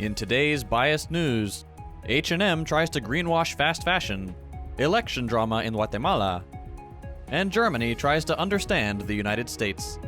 In today's biased news, H&M tries to greenwash fast fashion, election drama in Guatemala, and Germany tries to understand the United States.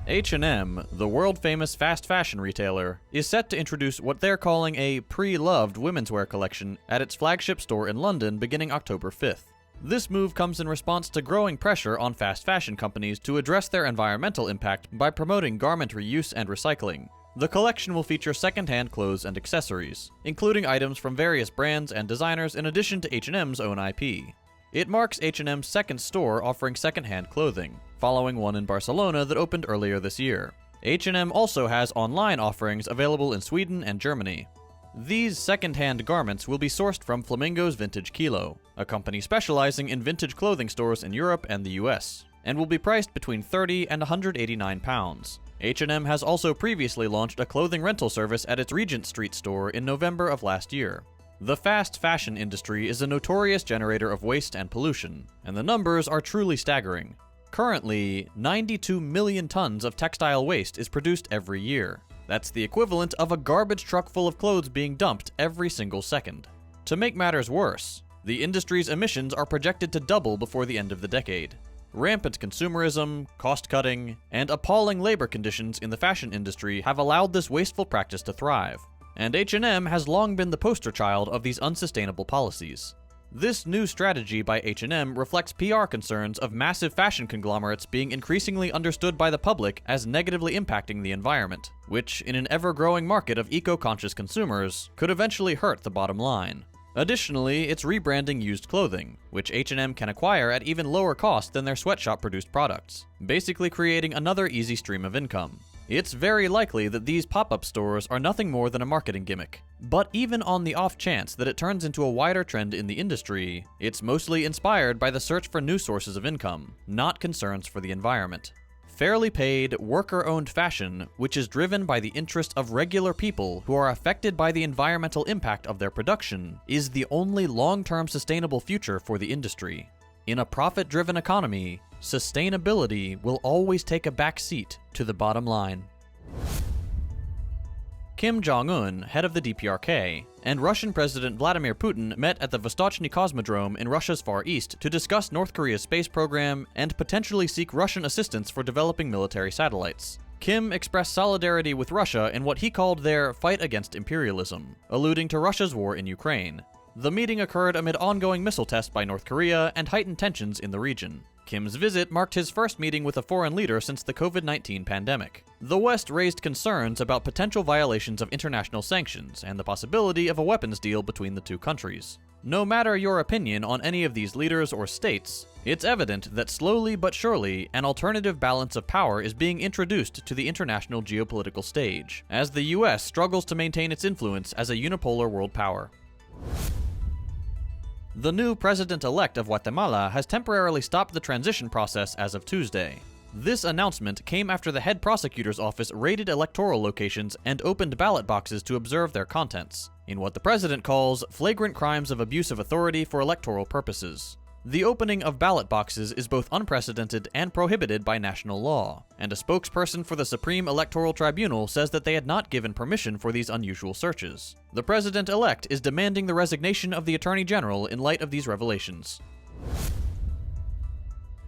H&M, the world-famous fast fashion retailer, is set to introduce what they're calling a pre-loved women's wear collection at its flagship store in London beginning October 5th. This move comes in response to growing pressure on fast fashion companies to address their environmental impact by promoting garment reuse and recycling. The collection will feature second-hand clothes and accessories, including items from various brands and designers in addition to H&M's own IP. It marks H&M's second store offering second-hand clothing, following one in Barcelona that opened earlier this year. H&M also has online offerings available in Sweden and Germany. These second-hand garments will be sourced from Flamingo's Vintage Kilo, a company specializing in vintage clothing stores in Europe and the US, and will be priced between £30 and £189. H&M has also previously launched a clothing rental service at its Regent Street store in November of last year. The fast fashion industry is a notorious generator of waste and pollution, and the numbers are truly staggering. Currently, 92 million tons of textile waste is produced every year. That's the equivalent of a garbage truck full of clothes being dumped every single second. To make matters worse, the industry's emissions are projected to double before the end of the decade. Rampant consumerism, cost-cutting, and appalling labor conditions in the fashion industry have allowed this wasteful practice to thrive, and H&M has long been the poster child of these unsustainable policies. This new strategy by H&M reflects PR concerns of massive fashion conglomerates being increasingly understood by the public as negatively impacting the environment, which, in an ever-growing market of eco-conscious consumers, could eventually hurt the bottom line. Additionally, it's rebranding used clothing, which H&M can acquire at even lower cost than their sweatshop-produced products, basically creating another easy stream of income. It's very likely that these pop-up stores are nothing more than a marketing gimmick. But even on the off chance that it turns into a wider trend in the industry, it's mostly inspired by the search for new sources of income, not concerns for the environment. Fairly paid, worker-owned fashion, which is driven by the interest of regular people who are affected by the environmental impact of their production, is the only long-term sustainable future for the industry. In a profit-driven economy, sustainability will always take a back seat to the bottom line. Kim Jong-un, head of the DPRK, and Russian President Vladimir Putin met at the Vostochny Cosmodrome in Russia's Far East to discuss North Korea's space program and potentially seek Russian assistance for developing military satellites. Kim expressed solidarity with Russia in what he called their fight against imperialism, alluding to Russia's war in Ukraine. The meeting occurred amid ongoing missile tests by North Korea and heightened tensions in the region. Kim's visit marked his first meeting with a foreign leader since the COVID-19 pandemic. The West raised concerns about potential violations of international sanctions and the possibility of a weapons deal between the two countries. No matter your opinion on any of these leaders or states, it's evident that slowly but surely an alternative balance of power is being introduced to the international geopolitical stage, as the US struggles to maintain its influence as a unipolar world power. The new president-elect of Guatemala has temporarily stopped the transition process as of Tuesday. This announcement came after the head prosecutor's office raided electoral locations and opened ballot boxes to observe their contents, in what the president calls flagrant crimes of abuse of authority for electoral purposes. The opening of ballot boxes is both unprecedented and prohibited by national law, and a spokesperson for the Supreme Electoral Tribunal says that they had not given permission for these unusual searches. The president-elect is demanding the resignation of the Attorney General in light of these revelations.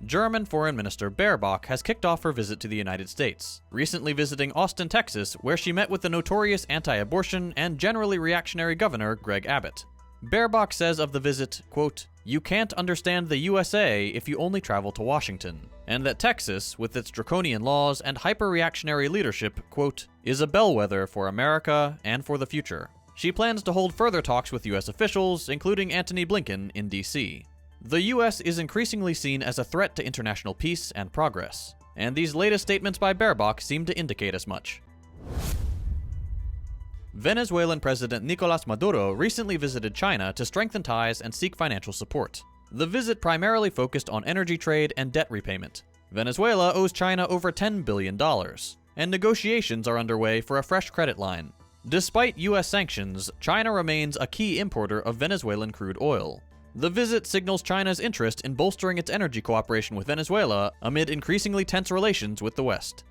German Foreign Minister Baerbock has kicked off her visit to the United States, recently visiting Austin, Texas, where she met with the notorious anti-abortion and generally reactionary governor Greg Abbott. Baerbock says of the visit, quote, "You can't understand the USA if you only travel to Washington," and that Texas, with its draconian laws and hyper-reactionary leadership, quote, "is a bellwether for America and for the future." She plans to hold further talks with US officials, including Antony Blinken, in DC. The US is increasingly seen as a threat to international peace and progress, and these latest statements by Baerbock seem to indicate as much. Venezuelan President Nicolas Maduro recently visited China to strengthen ties and seek financial support. The visit primarily focused on energy trade and debt repayment. Venezuela owes China over $10 billion, and negotiations are underway for a fresh credit line. Despite US sanctions, China remains a key importer of Venezuelan crude oil. The visit signals China's interest in bolstering its energy cooperation with Venezuela amid increasingly tense relations with the West.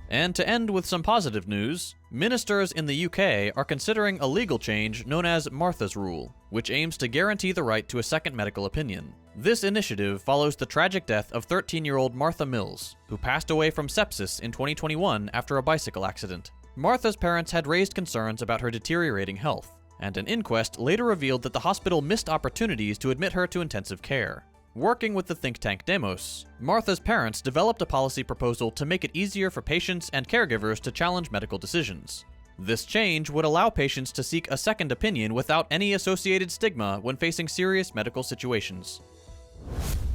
And to end with some positive news, ministers in the UK are considering a legal change known as Martha's Rule, which aims to guarantee the right to a second medical opinion. This initiative follows the tragic death of 13-year-old Martha Mills, who passed away from sepsis in 2021 after a bicycle accident. Martha's parents had raised concerns about her deteriorating health, and an inquest later revealed that the hospital missed opportunities to admit her to intensive care. Working with the think tank Demos, Martha's parents developed a policy proposal to make it easier for patients and caregivers to challenge medical decisions. This change would allow patients to seek a second opinion without any associated stigma when facing serious medical situations.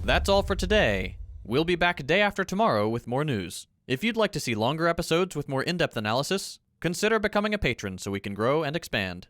That's all for today. We'll be back day after tomorrow with more news. If you'd like to see longer episodes with more in-depth analysis, consider becoming a patron so we can grow and expand.